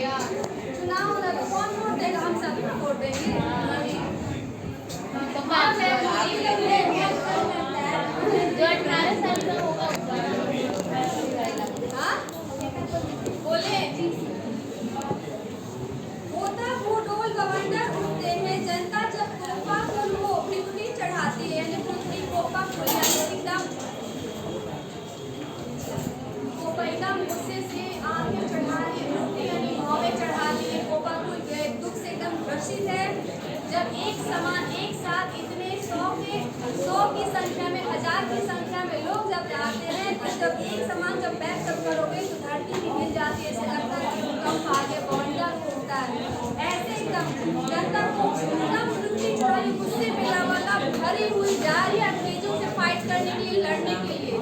चुनाव होना तो कौन वोट देगा? हम सब ना वोट देंगे। जो 18 साल का होगा हाँ बोले होता भूडोल बवंडर उठते हैं जनता जब कोपा फूल हो पृथ्वी चढ़ाती है, यानी पृथ्वी कोपा फूल एकदम गुस्से से आंखें चढ़ा रही है, यानी भावें चढ़ा रही है। कोपा फूल दुख से एकदम ग्रसित है। जब एक साथ इतने 100 की संख्या में, 1000 की संख्या में लोग जब जाते हैं, तो जब एक समान जब बैक जब करोगे तो धरती भी हिल जाती है। ऐसे लगता है कि भूकंप आगे बवंडर होता है। ऐसे एकदम जनता को एकदम पृथ्वी चढ़ाई गुस्से में लगातार भरी हुई जा रही है अंग्रेजों से फाइट करने के लिए, लड़ने के लिए।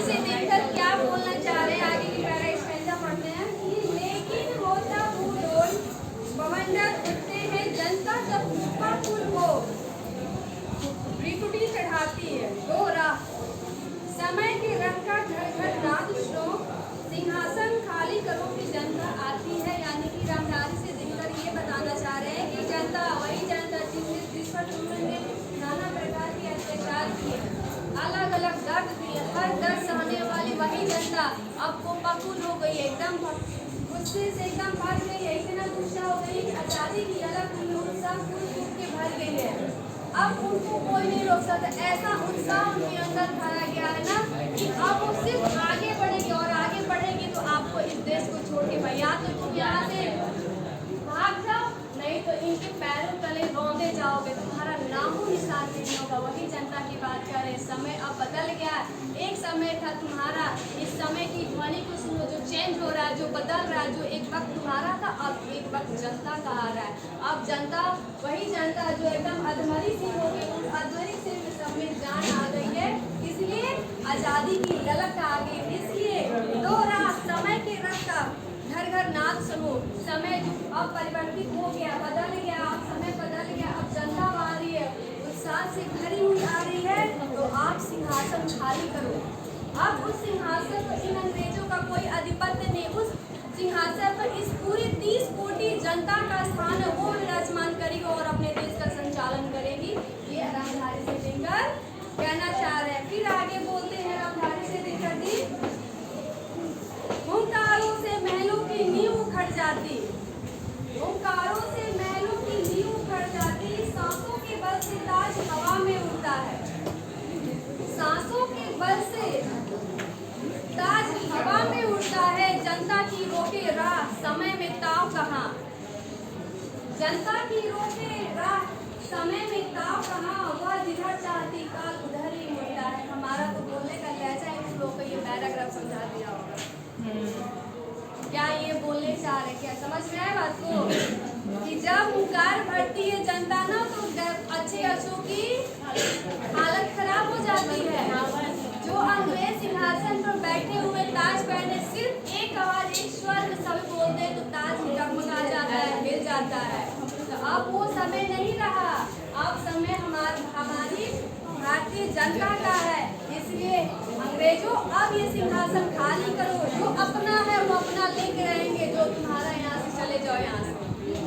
से देखकर क्या बोलना चाह रहे हैं, आगे की पैरा स्टैंजा पढ़ते हैं कि लेकिन होता भूडोल बवंडर उठते हैं जनता जब कोपा फूल हो पृथ्वी चढ़ाती है। दोहरा समय के रंग का घर घर नाद सुनो, सिंहासन खाली करो की जनता आती है। यानी कि रामधारी से दिनकर ये बताना चाह रहे हैं कि जनता वही जनता जिस पर तुमने नाना प्रकार के अत्याचार किए, अलग अलग दर्द दिए, हर दर्द सहने वाली वही जनता अब कोपा फूल हो गई है, एकदम गुस्से से एकदम भर गई है, इतना गुस्सा हो गई कि आजादी की अलग उत्साह फूल फूल के भर गई है। अब उनको कोई नहीं रोक सकता। ऐसा उत्साह उनके अंदर भरा गया है ना कि अब वो सिर्फ आगे बढ़ेगी और आगे बढ़ेगी तो आपको इस देश को छोड़ के या तो तुम यहाँ से भाग जाओ, नहीं तो इनके पैरों तले रौंदे जाओगे, तुम्हारा नामो निशान नहीं होगा। वही जनता की बात कर रहे हैं। समय अब बदल गया। एक समय था तुम्हारा, इस समय की ध्वनि को सुनो जो चेंज हो रहा है, जो बदल रहा है। जो एक वक्त तुम्हारा था अब एक वक्त जनता का आ रहा है। अब जनता वही जनता जो एकदम अधमरी सी हो गई, उस अधमरी से सब में जान आ गई है, इसलिए आज़ादी की ललक आ गई। इसलिए दोहरा समय के रंग का घर घर नाद सुनो। समय अब परिवर्तित हो गया, बदल गया, अब समय बदल गया। अब जनता आ रही है, उत्साह से भरी हुई आ रही है, तो आप सिंहासन खाली करो। अब उस सिंहासन पर इन अंग्रेजों का कोई आधिपत्य नहीं। उस सिंहासन पर इस पूरी 30 कोटि जनता का स्थान है, वो विराजमान करेगी और अपने देश का संचालन करेगी। ये रामधारी से दिनकर कहना चाह रहे हैं। फिर आगे बोलते हैं रामधारी से दिनकर जी, हुंकारों से महलों की नींव उखड़ जाती, हुंकारों से महलों की नींव उखड़ जाती, सांसों के बल से ताज हवा में उड़ता है, सांसों के बल से ताज हवा में उड़ता है। जनता की रोके राह समय में ताव कहाँ, जनता की रोके राह समय में ताव कहाँ, वह जिधर चाहती काल उधर ही मुड़ता है। हमारा तो बोलने का लहजा है, उन लोगों को ये पैराग्राफ समझा दिया होगा। क्या ये बोलने चाह रहे, क्या समझ में आए बात को? कि जब हुंकार भरती है जनता ना तो अच्छे अच्छों की हालत खराब हो जाती है। जो अंग्रेज सिंहासन पर बैठे हुए ताज पहने, सिर्फ एक आवाज एक स्वर में सब बोलते हैं तो ताज डगमगा जाता है, हिल जाता है। तो अब वो समय नहीं रहा, अब समय हमारी भारतीय जनता का है। इसलिए अंग्रेजों अब ये सिंहासन खाली करो, जो अपना है वो अपना लेके रहेंगे, जो तुम्हारा यहाँ से चले जाओ यहाँ से,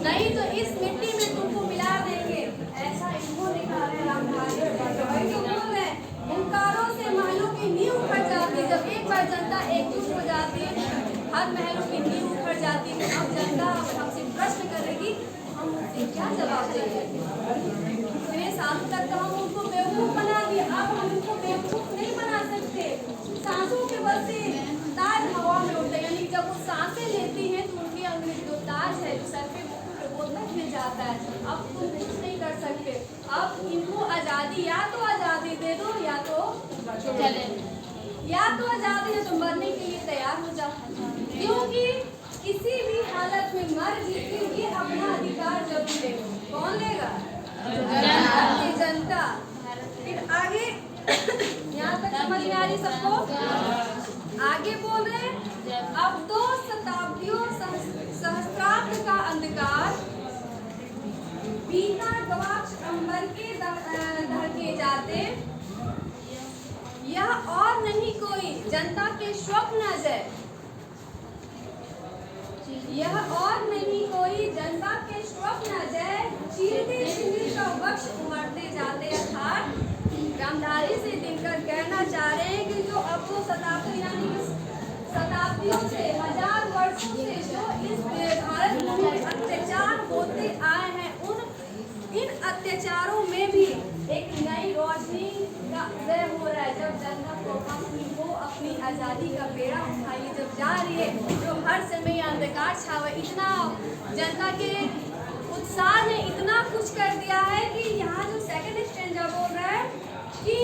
नहीं तो इस मिट्टी में तुमको मिला देंगे। ऐसा इनको दिखा रहे रामधारी। वही तो बोल रहे हुंकारों से महलों की नींव उखड़ जाती है। जब एक बार जनता एकजुट हो जाती है, हर महलों की नींव उखड़ जाती है। अब जनता हमसे प्रश्न करेगी, हम उनसे क्या जवाब देंगे? इतने साल तक तो हम उनको बेवकूफ बना दिए, अब हम उनको बेवकूफ नहीं बना सकते। सांसों के बल से ताज हवा में उड़ते, यानी जब वो सांसें लेती हैं तो उनकी अंग्रेज जो ताज है जो सर पे वो तक मिल जाता है। अब तुम कुछ नहीं कर सकते। अब इनको आज़ादी, या तो आज़ादी दे दो या तो चले, या तो आज़ादी है तो मरने के लिए तैयार हो जाओ, क्योंकि किसी भी हालत में मर जीत ये अपना अधिकार जरूर लेगा। कौन लेगा? जनता। फिर आगे यहाँ तक समझ में आ रही सबको? आगे बोल रहे अब 2 शताब्दियों सहस्त्राब्द का अंधकार बीता गवाक्ष अंबर के धड़के जाते, यह और नहीं कोई जनता के स्वप्न अजय, यह और नहीं कोई जनता के स्वप्न अजय, चीरते शिविर का वक्ष उमड़ते जाते अर्थात रामधारी से दिनकर कहना चाह रहे हैं कि जो अब तो शताब्दी यानी शताब्दियों से, हजार वर्षों से जो इस भारत में अत्याचार होते आए हैं, इन अत्याचारों में भी एक नई रोशनी का उदय हो रहा है। जब जनता को अपनी आज़ादी का बेड़ा उठाइए जब जा रही है, जो हर समय अंधकार छावे, इतना जनता के उत्साह ने इतना कुछ कर दिया है कि यहाँ जो सेकंड स्टैंजा बोल रहा है कि